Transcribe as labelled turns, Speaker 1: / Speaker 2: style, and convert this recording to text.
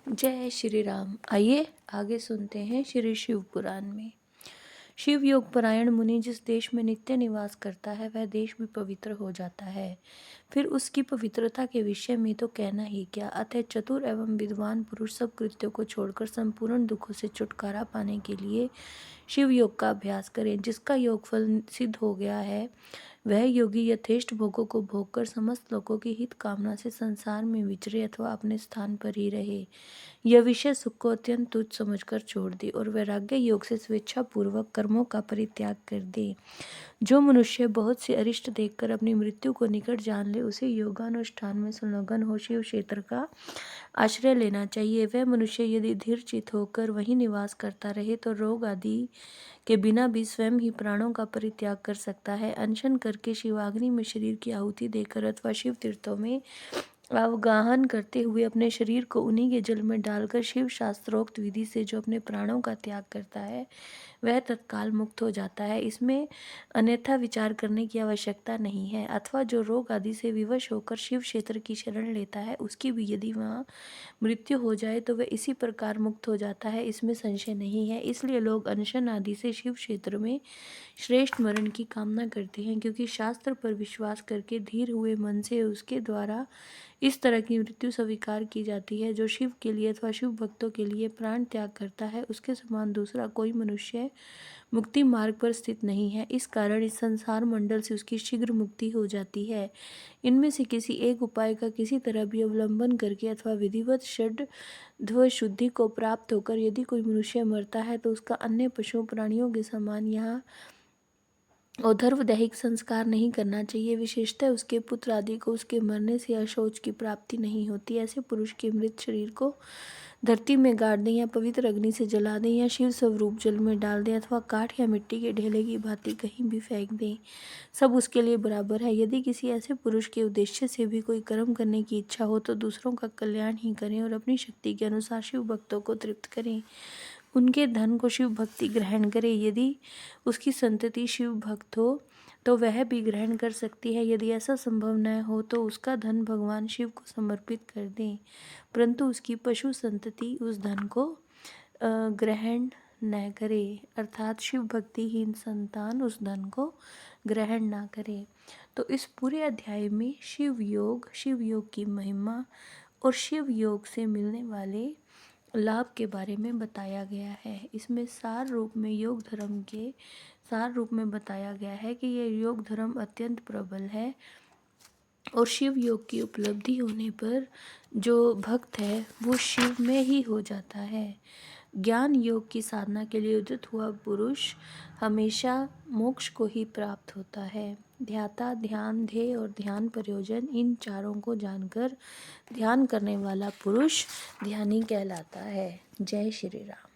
Speaker 1: जय श्री राम। आइए आगे सुनते हैं श्री शिव पुराण में। शिव योग परायण मुनि जिस देश में नित्य निवास करता है वह देश भी पवित्र हो जाता है। फिर उसकी पवित्रता के विषय में तो कहना ही क्या। अतः चतुर एवं विद्वान पुरुष सब कृत्यों को छोड़कर संपूर्ण दुखों से छुटकारा पाने के लिए शिव योग का अभ्यास करें। जिसका योग फल सिद्ध हो गया है वह योगी यथेष्ट भोगों को भोग कर समस्त लोगों की हित कामना से संसार में विचरे अथवा अपने स्थान पर ही रहे। यह विषय सुख को अत्यंत तुच्छ समझकर छोड़ दे और वैराग्य योग से स्वेच्छा पूर्वक कर्मों का परित्याग कर दे। जो मनुष्य बहुत से अरिष्ट देखकर अपनी मृत्यु को निकट जान ले उसे योगानुष्ठान में संलग्न हो शिव क्षेत्र का आश्रय लेना चाहिए। वह मनुष्य यदि धीर चित होकर वहीं निवास करता रहे तो रोग आदि के बिना भी स्वयं ही प्राणों का परित्याग कर सकता है। अनशन करके शिवाग्नि में शरीर की आहुति देकर अथवा शिव तीर्थों में अवगाहन करते हुए अपने शरीर को उन्हीं के जल में डालकर शिव शास्त्रोक्त विधि से जो अपने प्राणों का त्याग करता है वह तत्काल मुक्त हो जाता है। इसमें अन्यथा विचार करने की आवश्यकता नहीं है। अथवा जो रोग आदि से विवश होकर शिव क्षेत्र की शरण लेता है उसकी भी यदि वहाँ मृत्यु हो जाए तो वह इसी प्रकार मुक्त हो जाता है, इसमें संशय नहीं है। इसलिए लोग अनशन आदि से शिव क्षेत्र में श्रेष्ठ मरण की कामना करते हैं, क्योंकि शास्त्र पर विश्वास करके धीर हुए मन से उसके द्वारा इस तरह की मृत्यु स्वीकार की जाती है। जो शिव के लिए अथवा शिव भक्तों के लिए प्राण त्याग करता है उसके समान दूसरा कोई मनुष्य मुक्ति मार्ग पर स्थित नहीं है। इस कारण इस संसार मंडल से उसकी शीघ्र मुक्ति हो जाती है। इनमें से किसी एक उपाय का किसी तरह भी अवलंबन करके अथवा विधिवत षड्व शुद्धि को प्राप्त होकर यदि कोई मनुष्य मरता है तो उसका अन्य पशु प्राणियों के समान यहाँ औधर्व दैहिक संस्कार नहीं करना चाहिए। विशेषतः उसके पुत्र आदि को उसके मरने से या शौच की प्राप्ति नहीं होती। ऐसे पुरुष के मृत शरीर को धरती में गाड़ दें या पवित्र अग्नि से जला दें या शिव स्वरूप जल में डाल दें अथवा काठ या मिट्टी के ढेले की भांति कहीं भी फेंक दें, सब उसके लिए बराबर है। यदि किसी ऐसे पुरुष के उद्देश्य से भी कोई कर्म करने की इच्छा हो तो दूसरों का कल्याण ही करें और अपनी शक्ति के अनुसार शिव भक्तों को तृप्त करें, उनके धन को शिव भक्ति ग्रहण करे। यदि उसकी संतति शिव भक्त हो तो वह भी ग्रहण कर सकती है। यदि ऐसा संभव न हो तो उसका धन भगवान शिव को समर्पित कर दें, परंतु उसकी पशु संतति उस धन को ग्रहण न करे, अर्थात शिव भक्तिहीन संतान उस धन को ग्रहण ना करे। तो इस पूरे अध्याय में शिव योग की महिमा और शिव योग से मिलने वाले लाभ के बारे में बताया गया है। इसमें सार रूप में योग धर्म के सार रूप में बताया गया है कि यह योग धर्म अत्यंत प्रबल है और शिव योग की उपलब्धि होने पर जो भक्त है वो शिव में ही हो जाता है। ज्ञान योग की साधना के लिए उदित हुआ पुरुष हमेशा मोक्ष को ही प्राप्त होता है। ध्याता, ध्यान, ध्येय और ध्यान प्रयोजन, इन चारों को जानकर ध्यान करने वाला पुरुष ध्यानी कहलाता है। जय श्री राम।